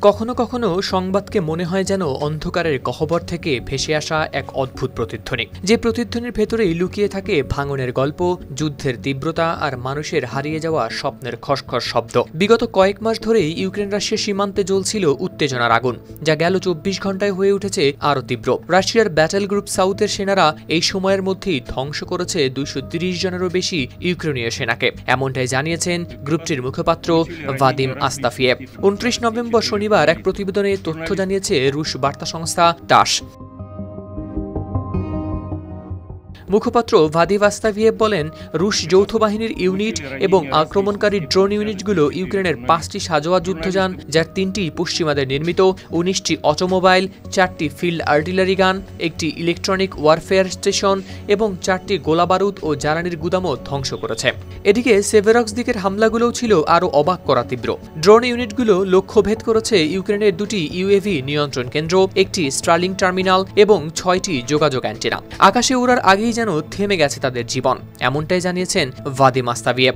কখনো কখনো সংবাদকে মনে হয় যেন অন্ধকারের গহ্বর থেকে ভেসে আসা এক অদ্ভুত প্রতিধ্বনি, যে প্রতিধ্বনির ভেতরেই লুকিয়ে থাকে ভাঙনের গল্প, যুদ্ধের তীব্রতা আর মানুষের হারিয়ে যাওয়া স্বপ্নের খসখস শব্দ। বিগত কয়েক মাস ধরেই ইউক্রেন রাশিয়ার সীমান্তে জ্বলছিল উত্তেজনার আগুন, যা গেল ২৪ ঘণ্টায় হয়ে উঠেছে আরও তীব্র। রাশিয়ার ব্যাটেল গ্রুপ সাউথের সেনারা এই সময়ের মধ্যেই ধ্বংস করেছে ২৩০ জনেরও বেশি ইউক্রেনীয় সেনাকে, এমনটাই জানিয়েছেন গ্রুপটির মুখপাত্র ভাদিম আস্তাফিয়েভ। ২৯ নভেম্বর শনিবার এক প্রতিবেদনে তথ্য জানিয়েছে রুশ বার্তা সংস্থা টাস। মুখপাত্র ভাদিম আস্তাফিয়েভ বলেন, রুশ যৌথ বাহিনীর ইউনিট এবং আক্রমণকারী ড্রোন ইউনিটগুলো ইউক্রেনের ৫টি সাজোয়া যুদ্ধযান, যার ৩টি পশ্চিমাদের নির্মিত, ১৯টি অটোমোবাইল, ৪টি ফিল্ড আর্টিলারি গান, একটি ইলেকট্রনিক ওয়ারফেয়ার স্টেশন এবং ৪টি গোলাবারুদ ও জ্বালানির গুদামও ধ্বংস করেছে। এদিকে সেভেরক্স দিকের হামলাগুলোও ছিল আরও অবাক করা তীব্র। ড্রোন ইউনিটগুলো লক্ষ্যভেদ করেছে ইউক্রেনের ২টি ইউএভি নিয়ন্ত্রণ কেন্দ্র, একটি স্টার্লিং টার্মিনাল এবং 6টি যোগাযোগ অ্যান্টেনা। আকাশে ওড়ার আগেই যেন থেমে গেছে তাদের জীবন, এমনটাই জানিয়েছেন ভাদিম আস্তাফিয়েভ।